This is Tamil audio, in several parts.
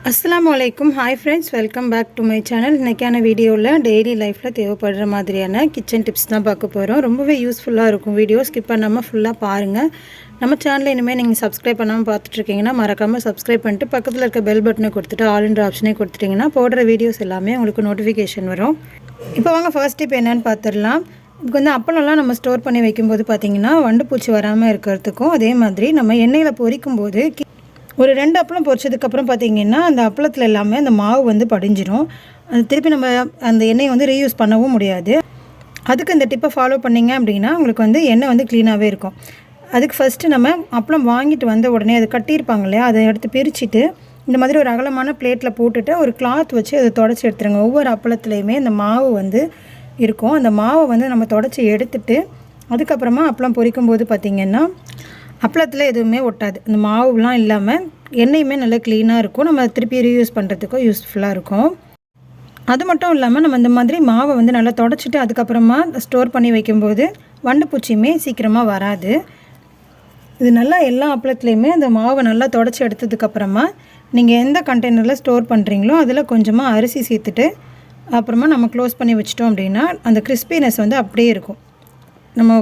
அஸ்ஸலாமு அலைக்கும். Hi friends, welcome back to my channel. இன்றைக்கான வீடியோவில் டெய்லி லைஃப்பில் தேவைப்படுற மாதிரியான கிச்சன் டிப்ஸ் தான் பார்க்க போகிறோம். ரொம்பவே யூஸ்ஃபுல்லாக இருக்கும். வீடியோ ஸ்கிப் பண்ணாமல் ஃபுல்லாக பாருங்கள். நம்ம சேனலில் இனிமேல் நீங்கள் சப்ஸ்கிரைப் பண்ணாமல் பார்த்துட்ருக்கீங்கன்னா மறக்காமல் சப்ஸ்கிரைப் பண்ணிட்டு பக்கத்தில் இருக்க பெல் பட்டனை கொடுத்துட்டு ஆல்ன்ற ஆப்ஷனே கொடுத்துட்டிங்கன்னா போடுற வீடியோஸ் எல்லாமே உங்களுக்கு நோட்டிஃபிகேஷன் வரும். இப்போ வாங்க ஃபர்ஸ்ட் டிப் என்னென்னு பார்த்துடலாம். இதுக்கு வந்து அப்பளம்லாம் நம்ம ஸ்டோர் பண்ணி வைக்கும்போது பார்த்திங்கன்னா வண்டுப்பூச்சி வராமல் இருக்கிறதுக்கும், அதே மாதிரி நம்ம எண்ணெயில் பொரிக்கும் போது ஒரு 2 அப்பளம் பொரிச்சதுக்கப்புறம் பார்த்திங்கன்னா அந்த அப்பளத்தில் எல்லாமே அந்த மாவு வந்து படிஞ்சிடும். அது திருப்பி நம்ம அந்த எண்ணெயை வந்து ரீயூஸ் பண்ணவும் முடியாது. அதுக்கு இந்த டிப்பை ஃபாலோ பண்ணிங்க அப்படின்னா உங்களுக்கு வந்து எண்ணெய் வந்து க்ளீனாகவே இருக்கும். அதுக்கு ஃபஸ்ட்டு நம்ம அப்பளம் வாங்கிட்டு வந்த உடனே அது கட்டியிருப்பாங்க இல்லையா, அதை எடுத்து பிரிச்சுட்டு இந்த மாதிரி ஒரு அகலமான பிளேட்டில் போட்டுட்டு ஒரு கிளாத் வச்சு அதை தொடச்சி எடுத்துருங்க. ஒவ்வொரு அப்பளத்துலேயுமே இந்த மாவு வந்து இருக்கும். அந்த மாவை வந்து நம்ம தொடச்சி எடுத்துட்டு அதுக்கப்புறமா அப்பளம் பொரிக்கும் போது பார்த்திங்கன்னா அப்பளத்தில் எதுவுமே ஒட்டாது. இந்த மாவுலாம் இல்லாமல் எண்ணெயுமே நல்லா க்ளீனாக இருக்கும். நம்ம திருப்பி ரீயூஸ் பண்ணுறதுக்கும் யூஸ்ஃபுல்லாக இருக்கும். அது மட்டும் இல்லாமல் நம்ம இந்த மாதிரி மாவை வந்து நல்லா தொடச்சிட்டு அதுக்கப்புறமா ஸ்டோர் பண்ணி வைக்கும்போது வண்டுப்பூச்சியுமே சீக்கிரமாக வராது. இது நல்லா எல்லா அப்பளத்துலேயுமே அந்த மாவை நல்லா தொடச்சி எடுத்ததுக்கப்புறமா நீங்கள் எந்த கண்டெய்னரில் ஸ்டோர் பண்ணுறீங்களோ அதில் கொஞ்சமாக அரிசி சேர்த்துட்டு அப்புறமா நம்ம க்ளோஸ் பண்ணி வச்சிட்டோம் அப்படின்னா அந்த கிறிஸ்பினஸ் வந்து அப்படியே இருக்கும். நம்ம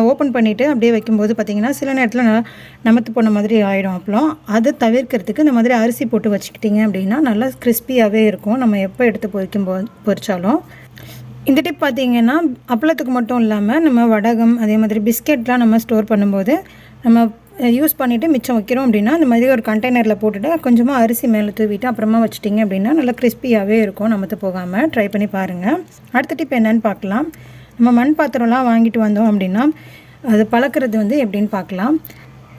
ஓப்பன் பண்ணிவிட்டு அப்படியே வைக்கும்போது பார்த்திங்கன்னா சில நேரத்தில் நமத்து போன மாதிரி ஆகிடும் அப்பளம். அதை தவிர்க்கிறதுக்கு இந்த மாதிரி அரிசி போட்டு வச்சுக்கிட்டிங்க அப்படின்னா நல்லா கிறிஸ்பியாகவே இருக்கும் நம்ம எப்போ எடுத்து பொரிச்சாலும். இந்த டிப் பார்த்திங்கன்னா அப்பளத்துக்கு மட்டும் இல்லாமல் நம்ம வடகம் அதே மாதிரி பிஸ்கெட்லாம் நம்ம ஸ்டோர் பண்ணும்போது நம்ம யூஸ் பண்ணிவிட்டு மிச்சம் வைக்கிறோம் அப்படின்னா இந்த மாதிரி ஒரு கண்டெய்னரில் போட்டுட்டு கொஞ்சமாக அரிசி மேலே தூவிட்டு அப்புறமா வச்சுட்டிங்க அப்படின்னா நல்லா கிறிஸ்பியாகவே இருக்கும் நமத்து போகாமல். ட்ரை பண்ணி பாருங்கள். அடுத்த டிப் என்னென்னு பார்க்கலாம். நம்ம மண் பாத்திரம்லாம் வாங்கிட்டு வந்தோம் அப்படின்னா அது பழக்கிறது வந்து எப்படின்னு பார்க்கலாம்.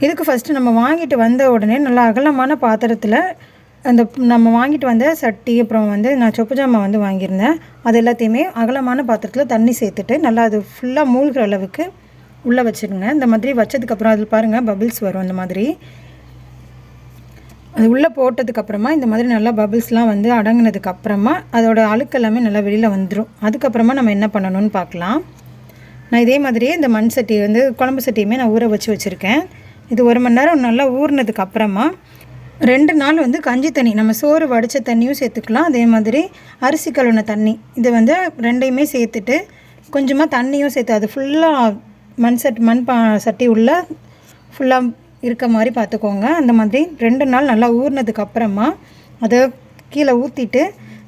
இதுக்கு ஃபஸ்ட்டு நம்ம வாங்கிட்டு வந்த உடனே நல்லா அகலமான பாத்திரத்தில் அந்த நம்ம வாங்கிட்டு வந்த சட்டி அப்புறம் வந்து நான் சொப்பு ஜாமான் வந்து வாங்கியிருந்தேன் அது எல்லாத்தையுமே அகலமான பாத்திரத்தில் தண்ணி சேர்த்துட்டு நல்லா அது ஃபுல்லாக மூழ்கிற அளவுக்கு உள்ளே வச்சுருங்க. இந்த மாதிரி வச்சதுக்கப்புறம் அதில் பாருங்கள் பபிள்ஸ் வரும். அந்த மாதிரி அது உள்ளே போட்டதுக்கப்புறமா இந்த மாதிரி நல்லா பபிள்ஸ்லாம் வந்து அடங்கினதுக்கப்புறமா அதோட அழுக்கு எல்லாமே நல்லா வெளியில் வந்துடும். அதுக்கப்புறமா நம்ம என்ன பண்ணணும்னு பார்க்கலாம். நான் இதே மாதிரியே இந்த மண் சட்டி வந்து குழம்பு சட்டியுமே நான் ஊற வச்சுருக்கேன். இது 1 மணி நேரம் நல்லா ஊறினதுக்கப்புறமா 2 நாள் வந்து கஞ்சி தண்ணி நம்ம சோறு வடித்த தண்ணியும் சேர்த்துக்கலாம். அதே மாதிரி அரிசி கழுவின தண்ணி இது வந்து 2யுமே சேர்த்துட்டு கொஞ்சமாக தண்ணியும் சேர்த்து அது ஃபுல்லாக மண் சட்டி உள்ள ஃபுல்லாக இருக்க மாதிரி பார்த்துக்கோங்க. அந்த மாதிரி 2 நாள் நல்லா ஊறினதுக்கப்புறமா அதை கீழே ஊற்றிட்டு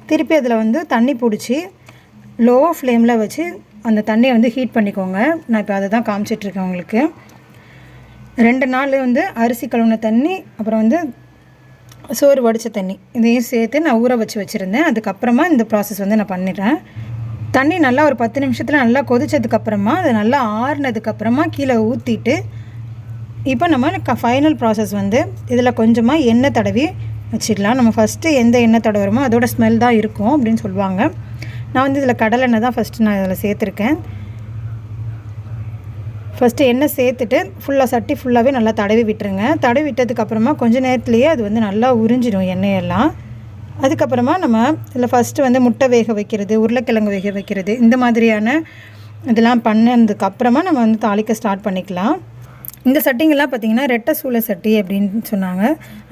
திருப்பி அதில் வந்து தண்ணி பிடிச்சி லோ ஃப்ளேமில் வச்சு அந்த தண்ணியை வந்து ஹீட் பண்ணிக்கோங்க. நான் இப்போ அதை தான் காமிச்சிட்ருக்கேன் உங்களுக்கு. 2 நாள் வந்து அரிசி கழுவின தண்ணி அப்புறம் வந்து சோறு வடித்த தண்ணி இதையும் சேர்த்து நான் ஊற வச்சுருந்தேன். அதுக்கப்புறமா இந்த ப்ராசஸ் வந்து நான் பண்ணிடுறேன். தண்ணி நல்லா ஒரு 10 நிமிஷத்தில் நல்லா கொதிச்சதுக்கப்புறமா அது நல்லா ஆறுனதுக்கப்புறமா கீழே ஊற்றிட்டு இப்போ நம்ம ஃபைனல் ப்ராசஸ் வந்து இதில் கொஞ்சமாக எண்ணெய் தடவி வச்சிடலாம். நம்ம ஃபஸ்ட்டு எந்த எண்ணெய் தடவுறோமோ அதோட ஸ்மெல் தான் இருக்கும் அப்படின்னு சொல்லுவாங்க. நான் வந்து இதில் கடலெண்ணெய் தான் ஃபஸ்ட்டு நான் இதில் சேர்த்துருக்கேன். ஃபஸ்ட்டு எண்ணெய் சேர்த்துட்டு ஃபுல்லாக சட்டி ஃபுல்லாகவே நல்லா தடவி விட்டுருங்க. தடவி விட்டதுக்கப்புறமா கொஞ்சம் நேரத்துலேயே அது வந்து நல்லா உறிஞ்சிடும் எண்ணெயெல்லாம். அதுக்கப்புறமா நம்ம இதில் ஃபஸ்ட்டு வந்து முட்டை வேக வைக்கிறது, உருளைக்கிழங்கு வேக வைக்கிறது இந்த மாதிரியான இதெல்லாம் பண்ணதுக்கப்புறமா நம்ம வந்து தாளிக்க ஸ்டார்ட் பண்ணிக்கலாம். இந்த சட்டிங்கெல்லாம் பார்த்திங்கன்னா ரெட்டை சூளை சட்டி அப்படின்னு சொன்னாங்க.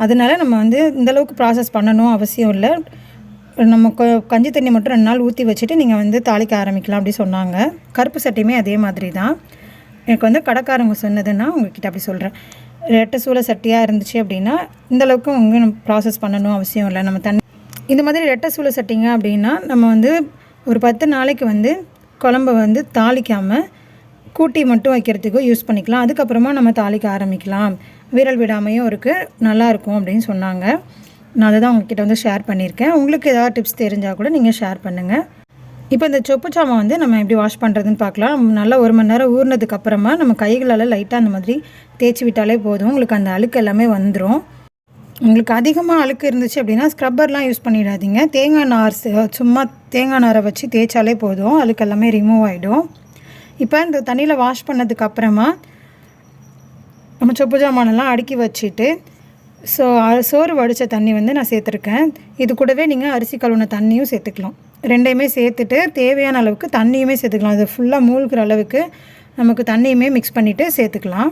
அதனால நம்ம வந்து இந்தளவுக்கு ப்ராசஸ் பண்ணணும் அவசியம் இல்லை. நம்ம கஞ்சி தண்ணி மட்டும் 2 நாள் ஊற்றி வச்சுட்டு நீங்கள் வந்து தாளிக்க ஆரம்பிக்கலாம் அப்படி சொன்னாங்க. கருப்பு சட்டியுமே அதே மாதிரி தான். எனக்கு வந்து கடைக்காரங்க சொன்னதுன்னா உங்கள்கிட்ட அப்படி சொல்கிறேன். ரெட்டை சூளை சட்டியாக இருந்துச்சு அப்படின்னா இந்தளவுக்கு நம்ம ப்ராசஸ் பண்ணணும் அவசியம் இல்லை. நம்ம தண்ணி இந்த மாதிரி ரெட்டை சூளை சட்டிங்க அப்படின்னா நம்ம வந்து ஒரு 10 நாளைக்கு வந்து குழம்பை வந்து தாளிக்காமல் கூட்டி மட்டும் வைக்கிறதுக்கு யூஸ் பண்ணிக்கலாம். அதுக்கப்புறமா நம்ம தாளிக்க ஆரம்பிக்கலாம். விரல் விடாமையும் இருக்குது, நல்லாயிருக்கும் அப்படின்னு சொன்னாங்க. நான் அதை தான் உங்ககிட்ட வந்து ஷேர் பண்ணியிருக்கேன். உங்களுக்கு ஏதாவது டிப்ஸ் தெரிஞ்சால் கூட நீங்கள் ஷேர் பண்ணுங்கள். இப்போ இந்த சொப்பு சாமான் வந்து நம்ம எப்படி வாஷ் பண்ணுறதுன்னு பார்க்கலாம். நல்லா 1 மணி நேரம் ஊறினதுக்கப்புறமா நம்ம கைகளால் லைட்டாக அந்த மாதிரி தேய்ச்சி விட்டாலே போதும். உங்களுக்கு அந்த அழுக்கு எல்லாமே வந்துடும். உங்களுக்கு அதிகமாக அழுக்கு இருந்துச்சு அப்படின்னா ஸ்க்ரப்பர்லாம் யூஸ் பண்ணிடாதீங்க. சும்மா தேங்காய் நாரை வச்சு தேய்ச்சாலே போதும், அழுக்கு எல்லாமே ரிமூவ் ஆகிடும். இப்போ இந்த தண்ணியில் வாஷ் பண்ணதுக்கப்புறமா நம்ம சொப்பு ஜாமானெல்லாம் அடுக்கி வச்சுட்டு சோறு வடித்த தண்ணி வந்து நான் சேர்த்துருக்கேன். இது கூடவே நீங்கள் அரிசி கழுவின தண்ணியும் சேர்த்துக்கலாம். 2யுமே சேர்த்துட்டு தேவையான அளவுக்கு தண்ணியுமே சேர்த்துக்கலாம். அது ஃபுல்லாக மூழ்கிற அளவுக்கு நமக்கு தண்ணியுமே மிக்ஸ் பண்ணிவிட்டு சேர்த்துக்கலாம்.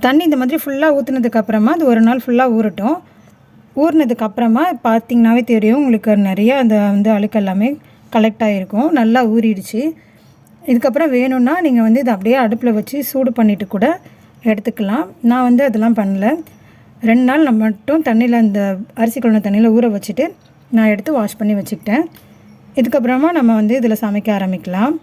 தண்ணி இந்த மாதிரி ஃபுல்லாக ஊற்றுனதுக்கப்புறமா அது ஒரு நாள் ஃபுல்லாக ஊறட்டும். ஊறினதுக்கப்புறமா பார்த்திங்கனாவே தெரியும் உங்களுக்கு நிறைய அந்த அழுக்கு எல்லாமே கலெக்ட் ஆகிருக்கும். நல்லா ஊறிடுச்சு. இதுக்கப்புறம் வேணும்னா நீங்கள் இதை அப்படியே அடுப்பில் வச்சு சூடு பண்ணிவிட்டு கூட எடுத்துக்கலாம். நான் அதெல்லாம் பண்ணல. 2 நாள் நான் மட்டும் தண்ணியில் அந்த அரிசி கழுவின தண்ணியில் ஊற வச்சுட்டு நான் எடுத்து வாஷ் பண்ணி வச்சுக்கிட்டேன். இதுக்கப்புறமா நம்ம இதில் சமைக்க ஆரம்பிக்கலாம்.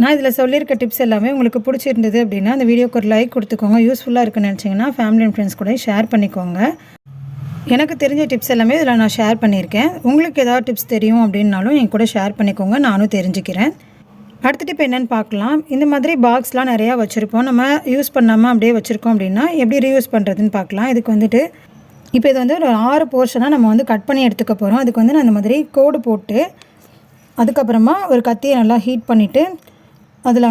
நான் இதில் சொல்லியிருக்க டிப்ஸ் எல்லாமே உங்களுக்கு பிடிச்சிருந்தது அப்படின்னா அந்த வீடியோக்கு ஒரு லைக் கொடுத்துக்கோங்க. யூஸ்ஃபுல்லாக இருக்குன்னு நினச்சிங்கன்னா ஃபேமிலி அண்ட் ஃப்ரெண்ட்ஸ் கூட ஷேர் பண்ணிக்கோங்க. எனக்கு தெரிஞ்ச டிப்ஸ் எல்லாமே இதில் நான் ஷேர் பண்ணியிருக்கேன். உங்களுக்கு ஏதாவது டிப்ஸ் தெரியும் அப்படின்னாலும் என் கூட ஷேர் பண்ணிக்கோங்க, நானும் தெரிஞ்சுக்கிறேன். அடுத்த டிப் என்னென்னு பார்க்கலாம். இந்த மாதிரி பாக்ஸ்லாம் நிறையா வச்சுருப்போம். நம்ம யூஸ் பண்ணாமல் அப்படியே வச்சுருக்கோம் அப்படின்னா எப்படி ரீயூஸ் பண்ணுறதுன்னு பார்க்கலாம். இதுக்கு இப்போ இது ஒரு 6 போர்ஷனாக நம்ம கட் பண்ணி எடுத்துக்க போகிறோம். அதுக்கு நான் இந்த மாதிரி கோடு போட்டு அதுக்கப்புறமா ஒரு கத்தியை நல்லா ஹீட் பண்ணிவிட்டு அதில்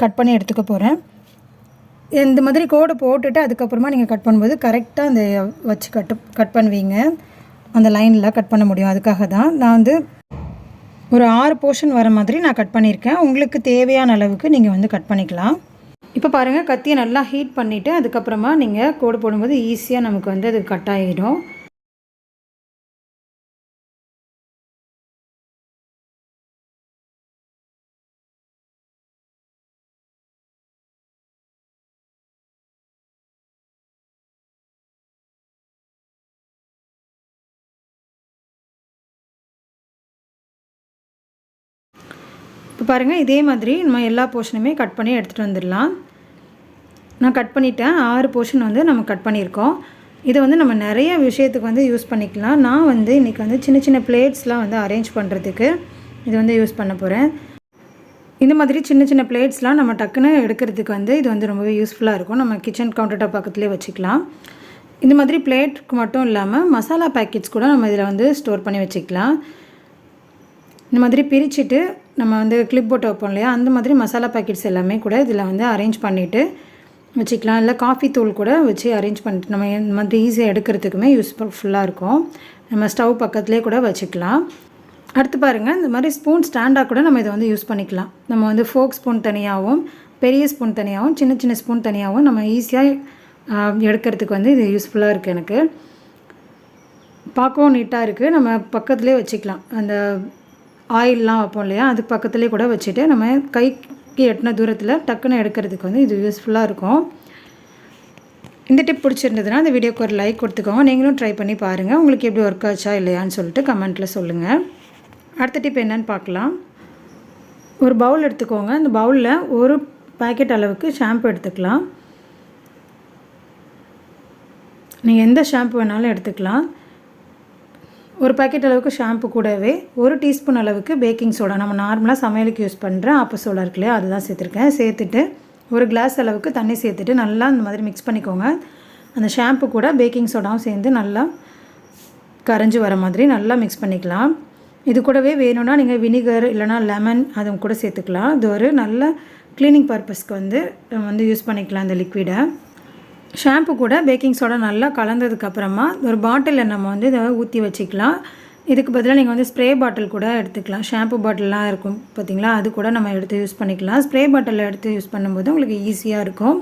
கட் பண்ணி எடுத்துக்க போகிறேன். இந்த மாதிரி கோடு போட்டுட்டு அதுக்கப்புறமா நீங்கள் கட் பண்ணும்போது கரெக்டாக அந்த வச்சு கட் பண்ணுவீங்க. அந்த லைனில் கட் பண்ண முடியும். அதுக்காக தான் நான் ஒரு 6 போர்ஷன் வர மாதிரி நான் கட் பண்ணியிருக்கேன். உங்களுக்கு தேவையான அளவுக்கு நீங்கள் கட் பண்ணிக்கலாம். இப்போ பாருங்கள், கத்தியை நல்லா ஹீட் பண்ணிவிட்டு அதுக்கப்புறமா நீங்கள் கோடு போடும்போது ஈஸியாக நமக்கு அது கட் ஆகிடும். இப்போ பாருங்கள், இதே மாதிரி நம்ம எல்லா போர்ஷனுமே கட் பண்ணி எடுத்துகிட்டு வந்துடலாம். நான் கட் பண்ணிட்டேன். 6 போர்ஷன் நம்ம கட் பண்ணியிருக்கோம். இதை நம்ம நிறைய விஷயத்துக்கு யூஸ் பண்ணிக்கலாம். நான் இன்றைக்கி சின்ன சின்ன பிளேட்ஸ்லாம் அரேஞ்ச் பண்ணுறதுக்கு இது யூஸ் பண்ண போகிறேன். இந்த மாதிரி சின்ன சின்ன பிளேட்ஸ்லாம் நம்ம டக்குன்னு எடுக்கிறதுக்கு இது ரொம்பவே யூஸ்ஃபுல்லாக இருக்கும். நம்ம கிச்சன் கவுண்டர் டாப் பக்கத்துலேயே வச்சுக்கலாம். இந்த மாதிரி பிளேட்டுக்கு மட்டும் இல்லாமல் மசாலா பேக்கெட்ஸ் கூட நம்ம இதில் ஸ்டோர் பண்ணி வச்சுக்கலாம். இந்த மாதிரி பிரிச்சுட்டு நம்ம கிளிப் போட்டு வைப்போம் இல்லையா, அந்த மாதிரி மசாலா பேக்கெட்ஸ் எல்லாமே கூட இதில் அரேஞ்ச் பண்ணிவிட்டு வச்சுக்கலாம். இல்லை காஃபி தூள் கூட வச்சு அரேஞ்ச் பண்ணிட்டு நம்ம இந்த மாதிரி ஈஸியாக எடுக்கிறதுக்குமே யூஸ்ஃபுல்லாக இருக்கும். நம்ம ஸ்டவ் பக்கத்துலேயே கூட வச்சுக்கலாம். அடுத்து பாருங்கள், இந்த மாதிரி ஸ்பூன் ஸ்டாண்டாக கூட நம்ம இதை யூஸ் பண்ணிக்கலாம். நம்ம ஃபோக் ஸ்பூன் தனியாகவும் பெரிய ஸ்பூன் தனியாகவும் சின்ன சின்ன ஸ்பூன் தனியாகவும் நம்ம ஈஸியாக எடுக்கிறதுக்கு இது யூஸ்ஃபுல்லாக இருக்குது. எனக்கு பார்க்கவும் நீட்டாக இருக்குது. நம்ம பக்கத்துலேயே வச்சுக்கலாம். அந்த ஆயிலெலாம் வைப்போம் இல்லையா, அதுக்கு பக்கத்துலேயே கூட வச்சுட்டு நம்ம கைக்கு எட்டின தூரத்தில் டக்குன்னு எடுக்கிறதுக்கு இது யூஸ்ஃபுல்லாக இருக்கும். இந்த டிப் பிடிச்சிருந்ததுன்னா இந்த வீடியோக்கு ஒரு லைக் கொடுத்துக்கோங்க. நீங்களும் ட்ரை பண்ணி பாருங்கள். உங்களுக்கு எப்படி ஒர்க் ஆச்சா இல்லையான்னு சொல்லிட்டு கமெண்ட்டில் சொல்லுங்கள். அடுத்த டிப் என்னென்னு பார்க்கலாம். ஒரு பவுல் எடுத்துக்கோங்க. அந்த பவுலில் ஒரு பேக்கெட் அளவுக்கு ஷாம்பு எடுத்துக்கலாம். நீங்கள் எந்த ஷாம்பு வேணாலும் எடுத்துக்கலாம். ஒரு பேக்கெட் அளவுக்கு ஷாம்பு கூடவே 1 டீஸ்பூன் அளவுக்கு பேக்கிங் சோடா, நம்ம நார்மலாக சமையலுக்கு யூஸ் பண்ணுற ஆப்ப சோடா இருக்கு இல்லையா, அதுதான் சேர்த்துருக்கேன். சேர்த்துட்டு ஒரு கிளாஸ் அளவுக்கு தண்ணி சேர்த்துட்டு நல்லா இந்த மாதிரி மிக்ஸ் பண்ணிக்கோங்க. அந்த ஷாம்பு கூட பேக்கிங் சோடாவும் சேர்ந்து நல்லா கரைஞ்சி வர மாதிரி நல்லா மிக்ஸ் பண்ணிக்கலாம். இது கூடவே வேணும்னா நீங்கள் வினிகர் இல்லைனா லெமன் அதுவும் கூட சேர்த்துக்கலாம். இது ஒரு நல்ல க்ளீனிங் பர்பஸ்க்கு நம்ம யூஸ் பண்ணிக்கலாம் இந்த லிக்விடை. ஷாம்பு கூட பேக்கிங் சோடா நல்லா கலந்ததுக்கப்புறமா ஒரு பாட்டிலில் நம்ம இதை ஊற்றி வச்சுக்கலாம். இதுக்கு பதிலாக நீங்கள் ஸ்ப்ரே பாட்டில் கூட எடுத்துக்கலாம். ஷாம்பு பாட்டில்லாம் இருக்கும் பார்த்திங்களா, அது கூட நம்ம எடுத்து யூஸ் பண்ணிக்கலாம். ஸ்ப்ரே பாட்டிலில் எடுத்து யூஸ் பண்ணும்போது உங்களுக்கு ஈஸியாக இருக்கும்.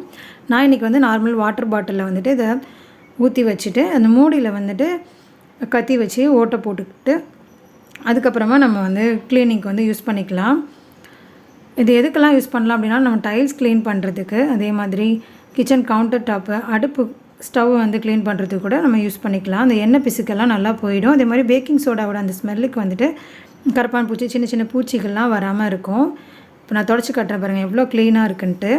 நான் இன்றைக்கி நார்மல் வாட்டர் பாட்டிலில் இதை ஊற்றி வச்சுட்டு அந்த மூடியில் கத்தி வச்சு ஓட்டை போட்டுக்கிட்டு அதுக்கப்புறமா நம்ம க்ளீனிங்க்கு யூஸ் பண்ணிக்கலாம். இது எதுக்கெல்லாம் யூஸ் பண்ணலாம் அப்படின்னா, நம்ம டைல்ஸ் க்ளீன் பண்ணுறதுக்கு, அதே மாதிரி கிச்சன் கவுண்டர் டாப்பு, அடுப்பு ஸ்டவ் க்ளீன் பண்ணுறதுக்கு கூட நம்ம யூஸ் பண்ணிக்கலாம். அந்த எண்ணெய் பிசுக்கெல்லாம் நல்லா போயிடும். அதே மாதிரி பேக்கிங் சோடாவோட அந்த ஸ்மெல்லுக்கு கரப்பான் பூச்சி சின்ன சின்ன பூச்சிகள்லாம் வராமல் இருக்கும். இப்போ நான் தொடச்சி காட்டுறேன் பாருங்கள் எவ்வளோ க்ளீனாக இருக்குன்ட்டு.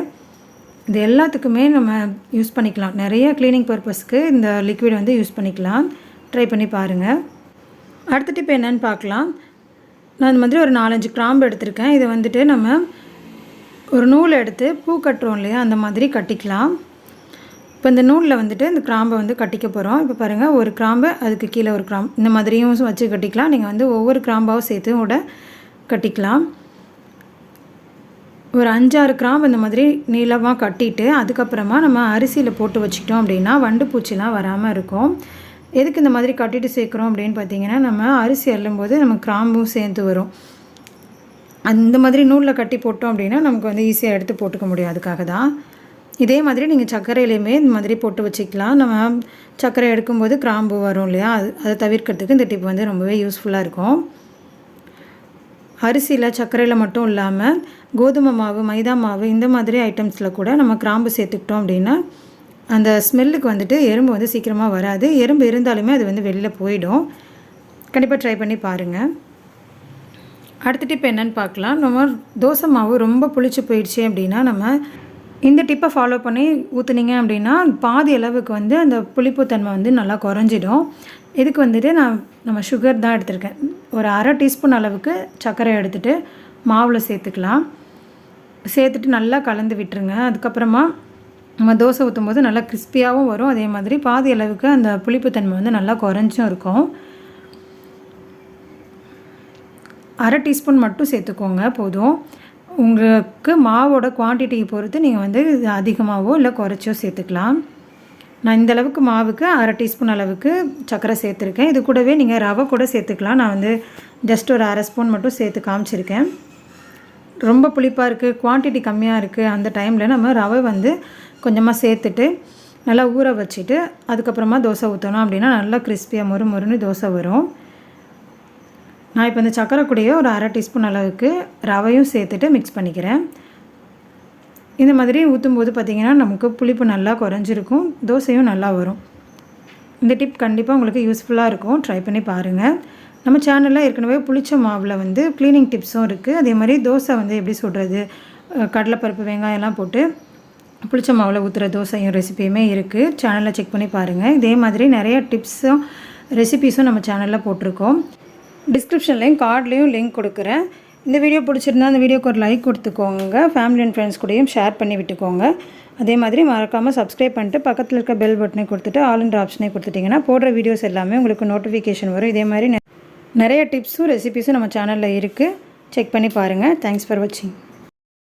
இது எல்லாத்துக்குமே நம்ம யூஸ் பண்ணிக்கலாம். நிறைய க்ளீனிங் பர்பஸ்க்கு இந்த லிக்விட் யூஸ் பண்ணிக்கலாம். ட்ரை பண்ணி பாருங்கள். அடுத்த டிப் என்னென்னு பார்க்கலாம். நான் இந்த மாதிரி ஒரு 4-5 கிராம்பு எடுத்திருக்கேன். இதை நம்ம ஒரு நூல் எடுத்து பூ கட்டுறோம் இல்லையா, அந்த மாதிரி கட்டிக்கலாம். இப்போ இந்த நூலில் இந்த கிராம்பை கட்டிக்க போகிறோம். இப்போ பாருங்கள், ஒரு கிராம்பு அதுக்கு கீழே ஒரு கிராம்பு இந்த மாதிரியும் வச்சு கட்டிக்கலாம். நீங்கள் ஒவ்வொரு கிராம்பாவும் சேர்த்து கூட கட்டிக்கலாம். ஒரு 5-6 கிராம்பு இந்த மாதிரி நீளமாக கட்டிட்டு அதுக்கப்புறமா நம்ம அரிசியில் போட்டு வச்சுக்கிட்டோம் அப்படின்னா வண்டு பூச்சிலாம் வராமல் இருக்கும். எதுக்கு இந்த மாதிரி கட்டிட்டு சேர்க்குறோம் அப்படின்னு பார்த்தீங்கன்னா, நம்ம அரிசி அள்ளும்போது நம்ம கிராம்பும் சேர்ந்து வரும். அந்த மாதிரி நூலில் கட்டி போட்டோம் அப்படின்னா நமக்கு ஈஸியாக எடுத்து போட்டுக்க முடியும். அதுக்காக தான் இதே மாதிரி நீங்கள் சர்க்கரையிலையுமே இந்த மாதிரி போட்டு வச்சுக்கலாம். நம்ம சர்க்கரை எடுக்கும்போது கிராம்பு வரும் இல்லையா, அதை தவிர்க்கிறதுக்கு இந்த டிப் வந்து ரொம்பவே யூஸ்ஃபுல்லாக இருக்கும். அரிசியில் சர்க்கரையில் மட்டும் இல்லாமல் கோதுமை மாவு, மைதா மாவு இந்த மாதிரி ஐட்டம்ஸில் கூட நம்ம கிராம்பு சேர்த்துக்கிட்டோம் அப்படின்னா அந்த ஸ்மெல்லுக்கு வந்துட்டு எறும்பு வந்து சீக்கிரமாக வராது. எறும்பு இருந்தாலுமே அது வந்து வெளியில் போயிடும். கண்டிப்பாக ட்ரை பண்ணி பாருங்கள். அடுத்த டிப் என்னென்னு பார்க்கலாம். நம்ம தோசை மாவு ரொம்ப புளிச்சு போயிடுச்சு அப்படின்னா நம்ம இந்த டிப்பை ஃபாலோ பண்ணி ஊற்றுனீங்க அப்படின்னா பாதி அளவுக்கு வந்து அந்த புளிப்புத்தன்மை வந்து நல்லா குறைஞ்சிடும். இதுக்கு வந்துட்டு நம்ம சுகர் தான் எடுத்திருக்கேன். ஒரு அரை டீஸ்பூன் அளவுக்கு சர்க்கரை எடுத்துகிட்டு மாவில் சேர்த்துக்கலாம். சேர்த்துட்டு நல்லா கலந்து விட்டுருங்க. அதுக்கப்புறமா நம்ம தோசை ஊற்றும் போது நல்லா கிறிஸ்பியாகவும் வரும். அதே மாதிரி பாதி அளவுக்கு அந்த புளிப்புத்தன்மை வந்து நல்லா குறைஞ்சும் இருக்கும். அரை டீஸ்பூன் மட்டும் சேர்த்துக்கோங்க போதும். உங்களுக்கு மாவோட குவான்டிட்டியை பொறுத்து நீங்கள் வந்து அதிகமாகவோ இல்லை குறைச்சோ சேர்த்துக்கலாம். நான் இந்த அளவுக்கு மாவுக்கு அரை டீஸ்பூன் அளவுக்கு சர்க்கரை சேர்த்துருக்கேன். இது கூடவே நீங்கள் ரவை கூட சேர்த்துக்கலாம். நான் வந்து ஜஸ்ட் ஒரு அரை ஸ்பூன் மட்டும் சேர்த்து காமிச்சிருக்கேன். ரொம்ப புளிப்பாக இருக்குது, குவான்டிட்டி கம்மியாக இருக்குது, அந்த டைமில் நம்ம ரவை வந்து கொஞ்சமாக சேர்த்துட்டு நல்லா ஊற வச்சுட்டு அதுக்கப்புறமா தோசை ஊற்றணும் அப்படின்னா நல்லா கிறிஸ்பியாக மொறுன்னு தோசை வரும். நான் இப்போ இந்த சர்க்கரை கூடயே ஒரு அரை டீஸ்பூன் அளவுக்கு ரவையும் சேர்த்துட்டு மிக்ஸ் பண்ணிக்கிறேன். இந்த மாதிரி ஊற்றும்போது பார்த்திங்கன்னா நமக்கு புளிப்பு நல்லா குறைஞ்சிருக்கும், தோசையும் நல்லா வரும். இந்த டிப் கண்டிப்பாக உங்களுக்கு யூஸ்ஃபுல்லாக இருக்கும். ட்ரை பண்ணி பாருங்கள். நம்ம சேனலில் ஏற்கனவே புளிச்ச மாவில் வந்து க்ளீனிங் டிப்ஸும் இருக்குது. அதே மாதிரி தோசை வந்து எப்படி சுடுறது, கடலைப்பருப்பு வெங்காயம்லாம் போட்டு புளிச்ச மாவில் ஊற்றுற தோசையும் ரெசிபியுமே இருக்குது. சேனலில் செக் பண்ணி பாருங்கள். இதே மாதிரி நிறைய டிப்ஸும் ரெசிபீஸும் நம்ம சேனலில் போட்டிருக்கோம். டிஸ்கிரிப்ஷன்லேயும் கார்ட்லேயும் லிங்க் கொடுக்குறேன். இந்த வீடியோ பிடிச்சிருந்தா அந்த வீடியோக்கு ஒரு லைக் கொடுத்துக்கோங்க. ஃபேமிலி அண்ட் ஃப்ரெண்ட்ஸ் கூடயும் ஷேர் பண்ணி விட்டுக்கோங்க. அதே மாதிரி மறக்காமல் சப்ஸ்கிரைப் பண்ணிட்டு பக்கத்தில் இருக்க பெல் பட்டனை கொடுத்துட்டு ஆல்ன்ற ஆப்ஷனை கொடுத்துட்டிங்கன்னா போடுற வீடியோஸ் எல்லாமே உங்களுக்கு நோட்டிஃபிகேஷன் வரும். இதே மாதிரி நிறைய டிப்ஸும் ரெசிபீஸும் நம்ம சேனலில் இருக்குது. செக் பண்ணி பாருங்கள். தேங்க்ஸ் ஃபார் வாட்சிங்.